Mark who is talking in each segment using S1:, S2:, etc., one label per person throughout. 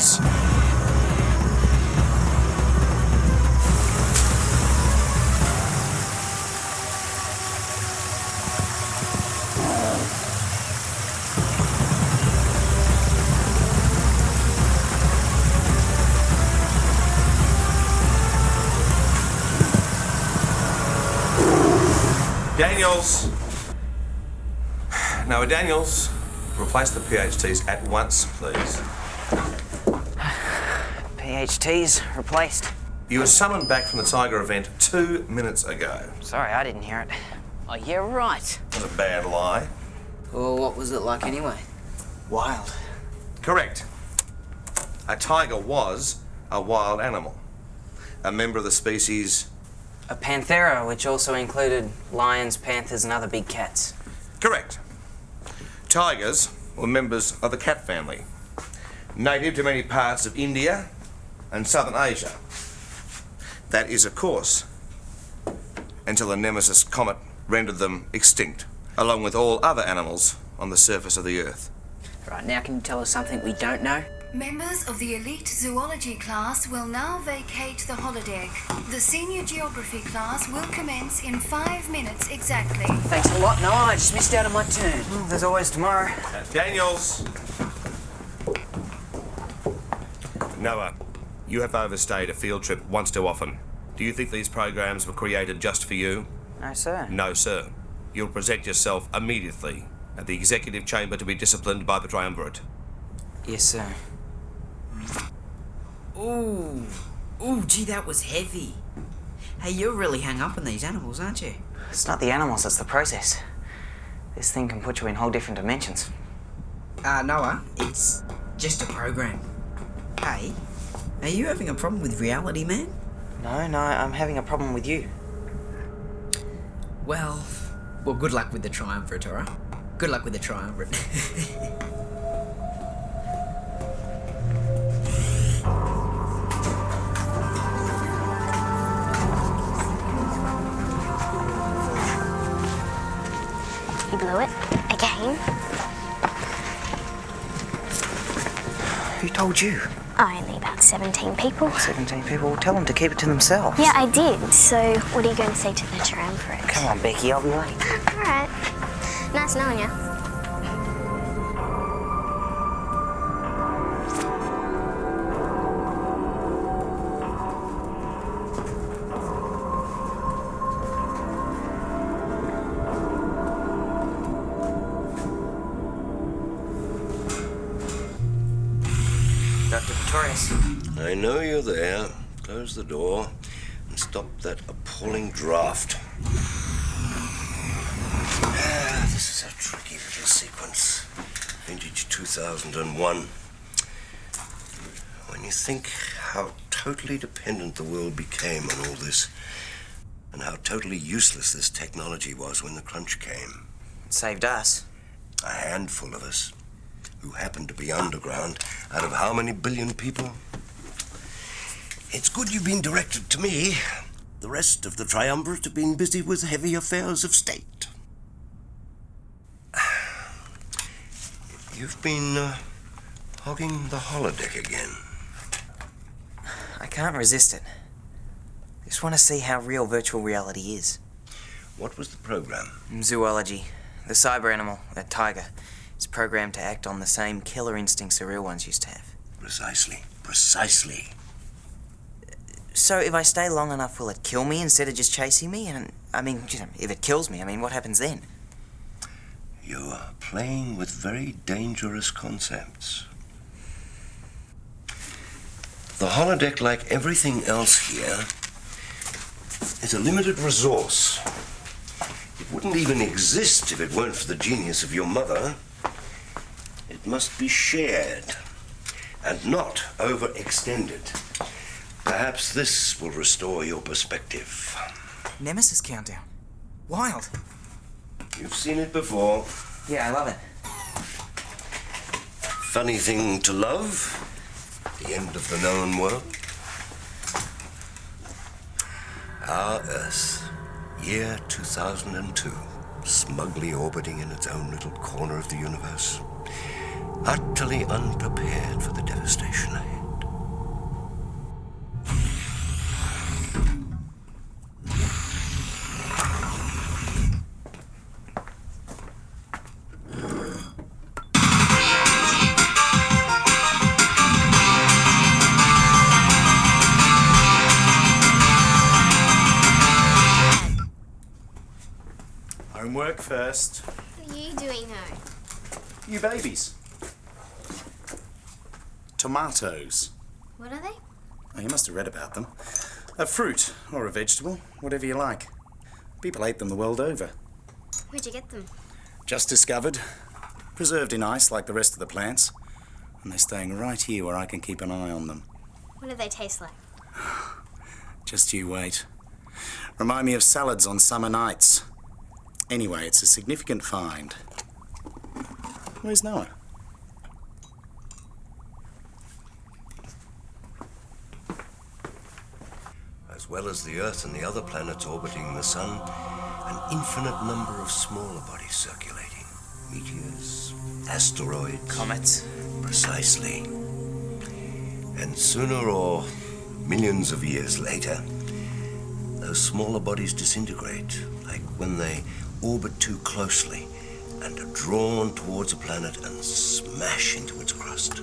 S1: Daniels. Daniels. Noah Daniels, replace the PHTs at once, please.
S2: PHTs replaced.
S1: You were summoned back from the Tiger event 2 minutes ago.
S2: Sorry, I didn't hear it. Oh, yeah, right.
S1: That's a bad lie.
S2: Well, what was it like anyway? Wild.
S1: Correct. A tiger was a wild animal. A member of the species...
S2: A panthera, which also included lions, panthers, and other big cats.
S1: Correct. Tigers were members of the cat family, native to many parts of India and southern Asia. That is, of course, until the Nemesis comet rendered them extinct, along with all other animals on the surface of the Earth.
S2: Right, now can you tell us something we don't know?
S3: Members of the elite zoology class will now vacate the holodeck. The senior geography class will commence in 5 minutes exactly.
S2: Thanks a lot, Noah. I just missed out on my turn. Well, there's always tomorrow.
S1: Daniels! Noah, you have overstayed a field trip once too often. Do you think these programs were created just for you?
S2: No, sir.
S1: No, sir. You'll present yourself immediately at the executive chamber to be disciplined by the triumvirate.
S2: Yes, sir.
S4: Ooh, gee, that was heavy. Hey, you're really hung up on these animals, aren't you?
S2: It's not the animals, it's the process. This thing can put you in whole different dimensions.
S4: Noah, it's just a program. Hey, are you having a problem with reality, man?
S2: No, I'm having a problem with you.
S4: Well, good luck with the triumvirate, alright? Good luck with the triumvirate.
S5: You blew it. Again.
S2: Who told you?
S5: Only about 17 people.
S2: 17 people? Tell them to keep it to themselves.
S5: Yeah, I did. So, what are you going to say to the triumvirate?
S2: Come on, Becky, I'll be late.
S5: All right. Nice knowing you.
S2: Dr. Pretorius.
S6: I know you're there. Close the door and stop that appalling draft. This is a tricky little sequence. Vintage 2001. When you think how totally dependent the world became on all this, and how totally useless this technology was when the crunch came.
S2: It saved us.
S6: A handful of us, who happened to be underground, out of how many billion people? It's good you've been directed to me. The rest of the triumvirate have been busy with heavy affairs of state. You've been hogging the holodeck again.
S2: I can't resist it. I just want to see how real virtual reality is.
S6: What was the program?
S2: Zoology. The cyber animal, a tiger, is programmed to act on the same killer instincts the real ones used to have.
S6: Precisely.
S2: So if I stay long enough, will it kill me instead of just chasing me? And, I mean, if it kills me, what happens then?
S6: You're playing with very dangerous concepts. The holodeck, like everything else here, is a limited resource. It wouldn't even exist if it weren't for the genius of your mother. It must be shared and not overextended. Perhaps this will restore your perspective.
S2: Nemesis countdown. Wild.
S6: You've seen it before.
S2: Yeah, I love it.
S6: Funny thing to love. The end of the known world. Our Earth, year 2002, smugly orbiting in its own little corner of the universe. utterly unprepared for the devastation ahead.
S7: Homework first.
S5: What are you doing home?
S7: You babies. Tomatoes.
S5: What are they?
S7: Oh, you must have read about them. A fruit or a vegetable, whatever you like. People ate them the world over.
S5: Where'd you get them?
S7: Just discovered. Preserved in ice like the rest of the plants. And they're staying right here where I can keep an eye on them.
S5: What do they taste like?
S7: Just you wait. Remind me of salads on summer nights. Anyway, it's a significant find. Where's Noah?
S6: As well as the Earth and the other planets orbiting the Sun, an infinite number of smaller bodies circulating. Meteors, asteroids.
S2: Comets.
S6: Precisely. And sooner or millions of years later, those smaller bodies disintegrate, like when they orbit too closely and are drawn towards a planet and smash into its crust.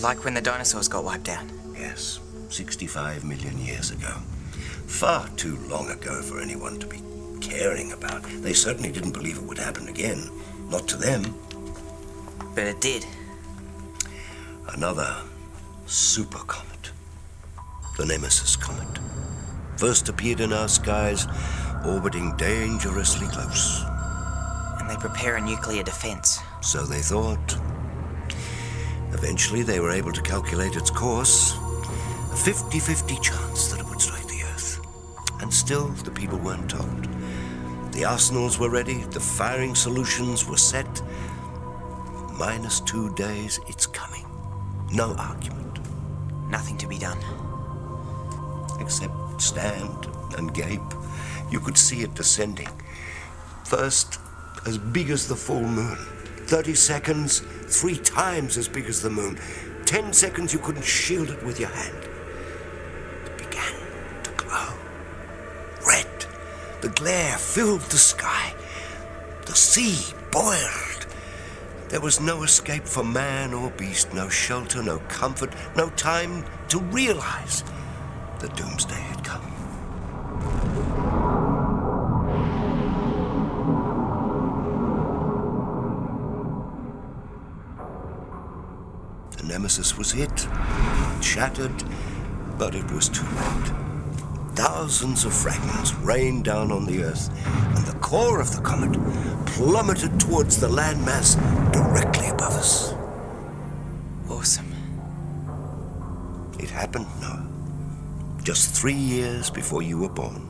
S2: Like when the dinosaurs got wiped out.
S6: Yes, 65 million years ago. Far too long ago for anyone to be caring about. They certainly didn't believe it would happen again. Not to them.
S2: But it did.
S6: Another super comet. The Nemesis comet. First appeared in our skies, orbiting dangerously close.
S2: And they prepare a nuclear defense.
S6: So they thought. Eventually, they were able to calculate its course. A 50-50 chance that it would strike the Earth. And still, the people weren't told. The arsenals were ready, the firing solutions were set. -2 days, it's coming. No argument.
S2: Nothing to be done.
S6: Except stand and gape. You could see it descending. First, as big as the full moon. 30 seconds, 3 times as big as the moon. 10 seconds, you couldn't shield it with your hand. It began to glow. Red. The glare filled the sky. The sea boiled. There was no escape for man or beast, no shelter, no comfort, no time to realize the doomsday had come. The Nemesis was hit, shattered, but it was too late. Thousands of fragments rained down on the Earth, and the core of the comet plummeted towards the landmass directly above us.
S2: Awesome.
S6: It happened, Noah, just 3 years before you were born.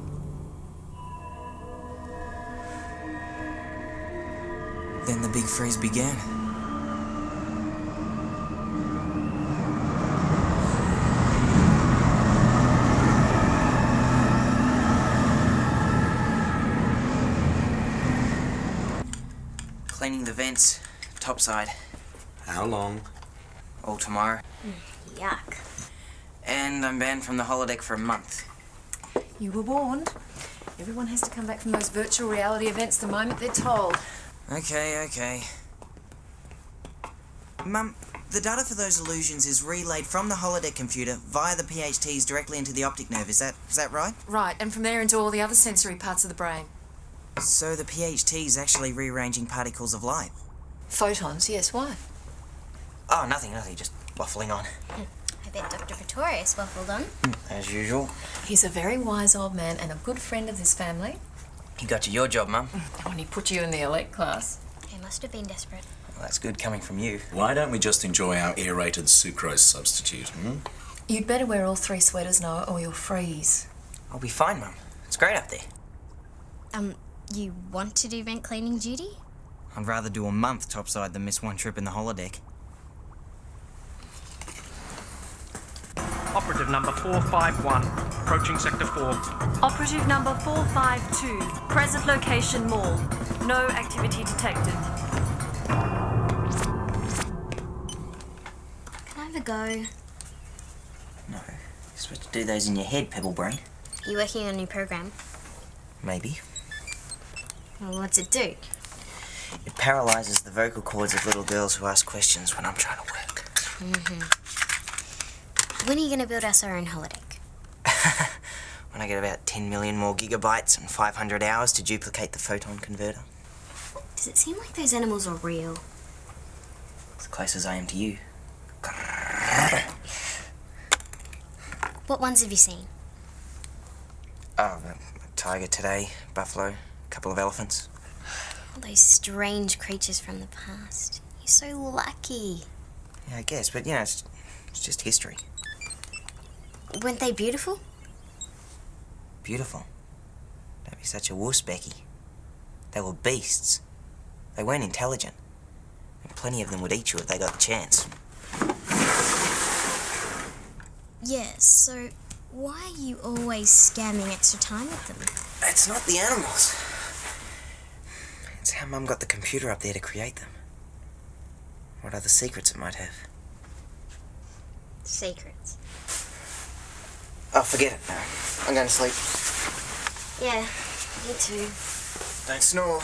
S2: Then the big freeze began. Cleaning the vents, topside.
S7: How long?
S2: All tomorrow.
S5: Yuck.
S2: And I'm banned from the holodeck for a month.
S8: You were warned. Everyone has to come back from those virtual reality events the moment they're told.
S2: Okay. Mum, the data for those illusions is relayed from the holodeck computer via the PHTs directly into the optic nerve. Is that right?
S8: Right, and from there into all the other sensory parts of the brain.
S2: So the PHT is actually rearranging particles of light.
S8: Photons, yes, why?
S2: Oh, nothing, just waffling on.
S5: I bet Dr. Pretorius waffled on.
S2: As usual.
S8: He's a very wise old man and a good friend of this family.
S2: He got you your job, Mum.
S8: When he put you in the elite class.
S5: He must have been desperate.
S2: Well, that's good coming from you.
S9: Why don't we just enjoy our aerated sucrose substitute,
S8: You'd better wear all 3 sweaters, Noah, or you'll freeze.
S2: I'll be fine, Mum. It's great up there.
S5: You want to do vent cleaning duty?
S2: I'd rather do a month topside than miss one trip in the holodeck.
S10: Operative number 451, approaching Sector 4.
S11: Operative number 452, present location mall. No activity detected.
S5: Have a go.
S2: No, you're supposed to do those in your head, Pebble Brain.
S5: You working on a new program?
S2: Maybe.
S5: Well, what's it do?
S2: It paralyzes the vocal cords of little girls who ask questions when I'm trying to work.
S5: When are you going to build us our own holodeck?
S2: When I get about 10 million more gigabytes and 500 hours to duplicate the photon converter.
S5: Does it seem like those animals are real?
S2: As close as I am to you.
S5: What ones have you seen?
S2: Oh, a tiger today, buffalo, a couple of elephants.
S5: All those strange creatures from the past. You're so lucky.
S2: Yeah, I guess, but you know, it's just history.
S5: Weren't they beautiful?
S2: Beautiful. Don't be such a wuss, Becky. They were beasts. They weren't intelligent. And plenty of them would eat you if they got the chance.
S5: Yes, so why are you always scamming extra time with them?
S2: It's not the animals. It's how Mum got the computer up there to create them. What other secrets it might have.
S5: Secrets.
S2: Oh, forget it. No, I'm going to sleep.
S5: Yeah, me too.
S2: Don't snore.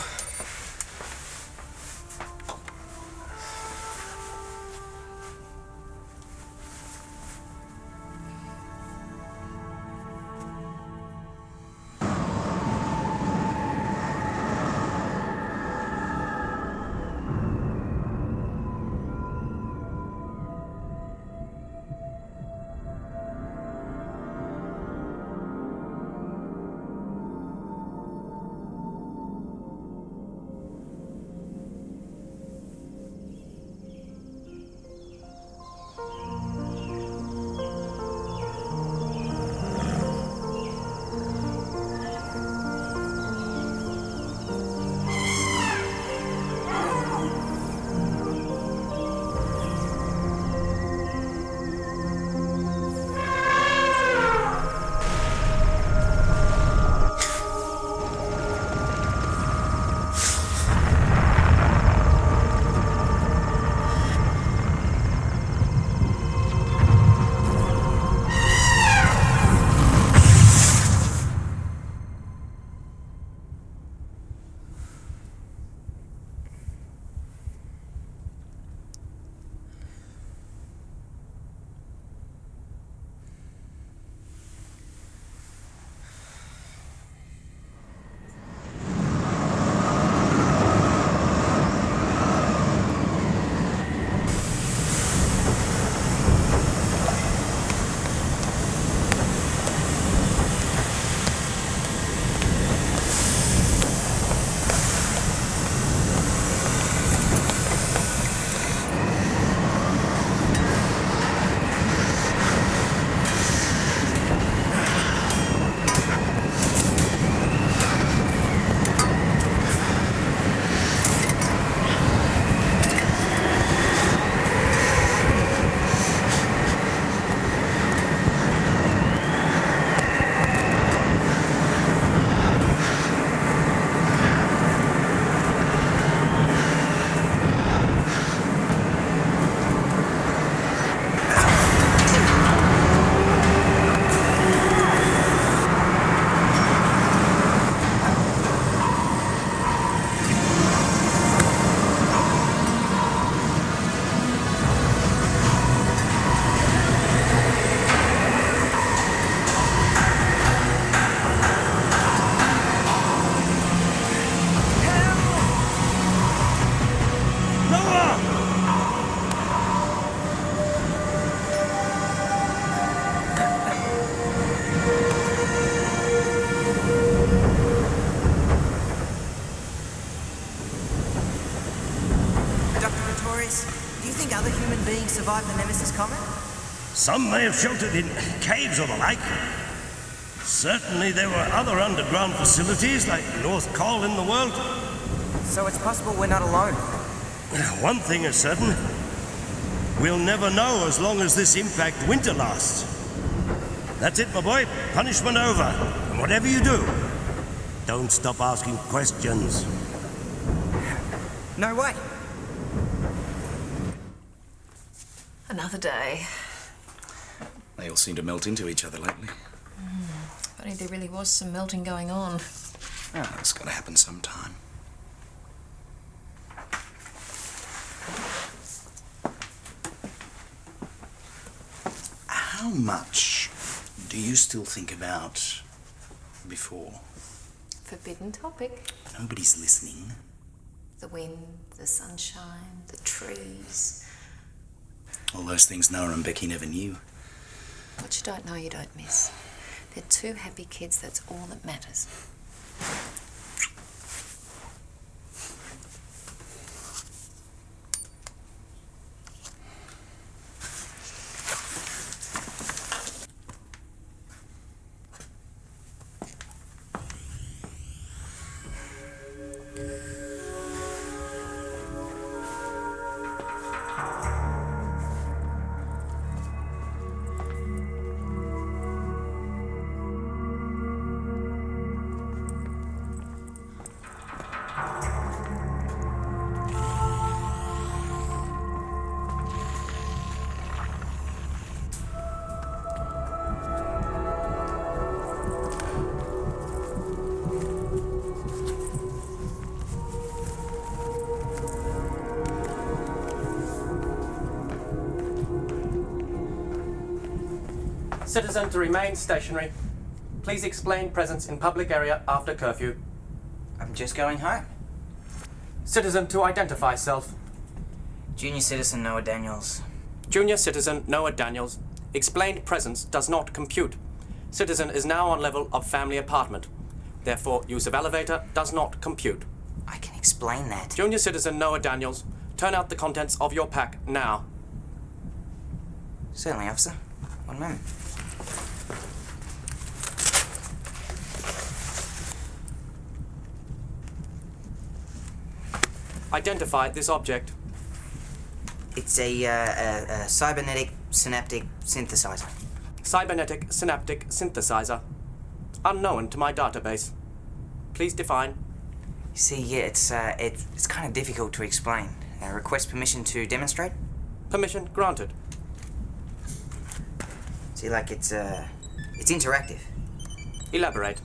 S2: survived the Nemesis comet?
S12: Some may have sheltered in caves or the like. Certainly there were other underground facilities like North Col in the world.
S2: So it's possible we're not alone.
S12: One thing is certain. We'll never know as long as this impact winter lasts. That's it, my boy. Punishment over. And whatever you do, don't stop asking questions.
S2: No way.
S8: Another day.
S7: They all seem to melt into each other lately.
S8: If only there really was some melting going on.
S7: Oh, it's got to happen sometime. How much do you still think about before?
S8: Forbidden topic.
S7: Nobody's listening.
S8: The wind, the sunshine, the trees.
S7: All those things Noah and Becky never knew.
S8: What you don't know, you don't miss. They're two happy kids, that's all that matters.
S10: Citizen to remain stationary. Please explain presence in public area after curfew.
S2: I'm just going home.
S10: Citizen to identify self.
S2: Junior citizen Noah Daniels.
S10: Junior citizen Noah Daniels. Explained presence does not compute. Citizen is now on level of family apartment. Therefore, use of elevator does not compute.
S2: I can explain that.
S10: Junior citizen Noah Daniels, turn out the contents of your pack now.
S2: Certainly, officer. One moment.
S10: Identify this object.
S2: It's a cybernetic synaptic synthesizer.
S10: Cybernetic synaptic synthesizer. Unknown to my database. Please define.
S2: You see, yeah, it's kind of difficult to explain. Request permission to demonstrate?
S10: Permission granted.
S2: See, like, it's interactive.
S10: Elaborate.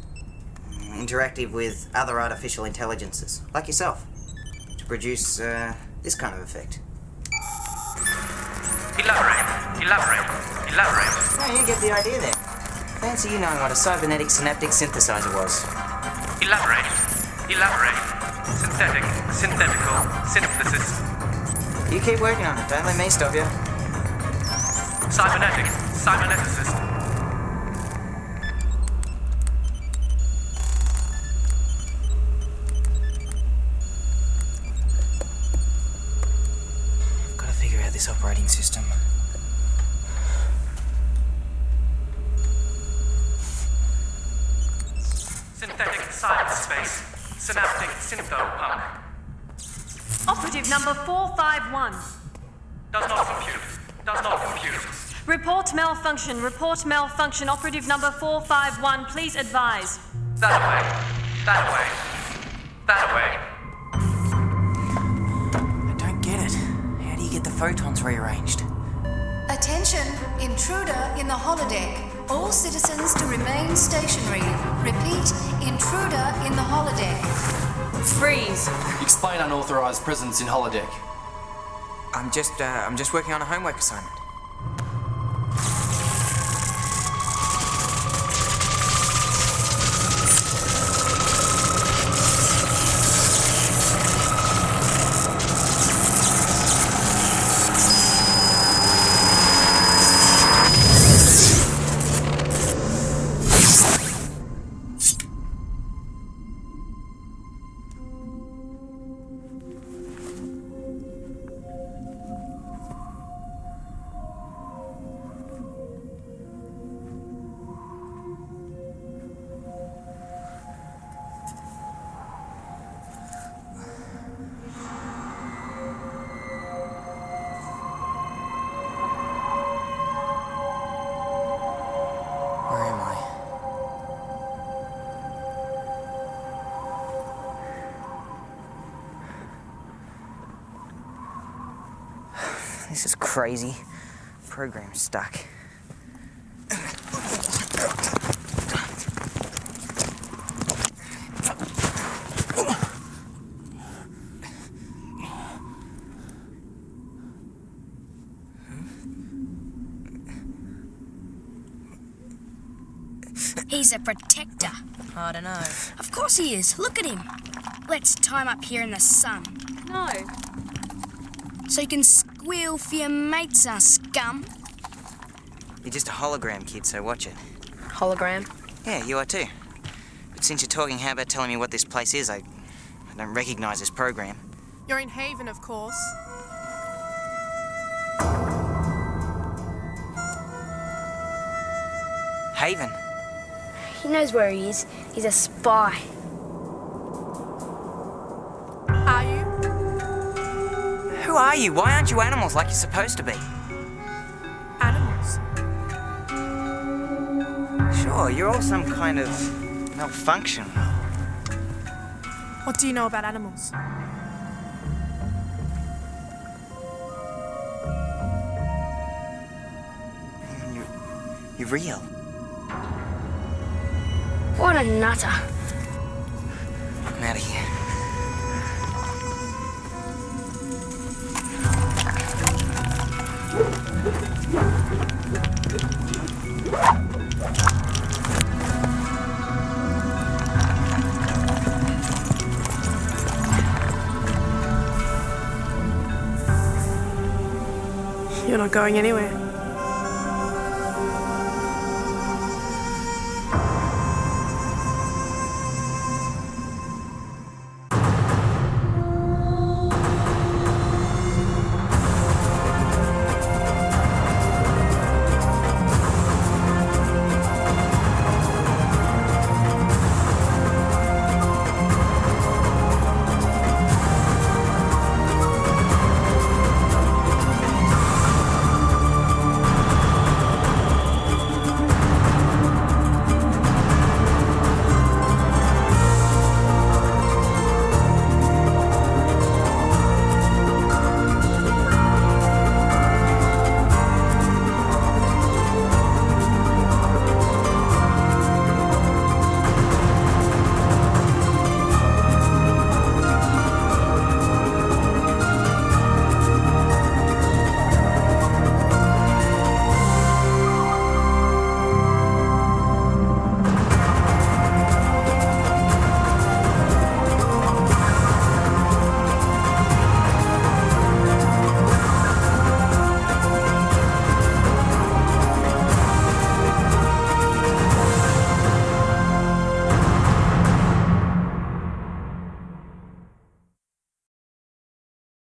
S2: Interactive with other artificial intelligences, like yourself, to produce this kind of effect.
S10: Elaborate.
S2: No, you get the idea there. Fancy you knowing what a cybernetic synaptic synthesizer was.
S10: Elaborate. Synthetical, synthesis.
S2: You keep working on it, don't let me stop you.
S10: Cyberneticist.
S2: I've got to figure out this operating system.
S10: Synthetic cyberspace. Synaptic syntho-pump.
S11: Operative number 451.
S10: Does not compute.
S11: Report malfunction. Operative number 451. Please advise.
S10: That way.
S2: I don't get it. How do you get the photons rearranged?
S3: Attention, intruder in the holodeck. All citizens to remain stationary. Repeat, intruder in the holodeck.
S11: Freeze.
S13: Explain unauthorized presence in holodeck.
S2: I'm just working on a homework assignment. This is crazy. program's stuck.
S14: He's a protector.
S2: I don't know.
S14: Of course he is. Look at him. Let's tie him up here in the sun.
S11: No.
S14: So you can squeal for your mates, scum.
S2: You're just a hologram, kid, so watch it.
S8: Hologram?
S2: Yeah, you are too. But since you're talking, how about telling me what this place is? I don't recognise this program.
S15: You're in Haven, of course.
S2: Haven?
S14: He knows where he is. He's a spy.
S15: Are you?
S2: Who are you? Why aren't you animals like you're supposed to be?
S15: Animals?
S2: Sure, you're all some kind of malfunction.
S15: What do you know about animals?
S2: You're real.
S14: What a nutter.
S2: I'm out of here.
S15: You're not going anywhere.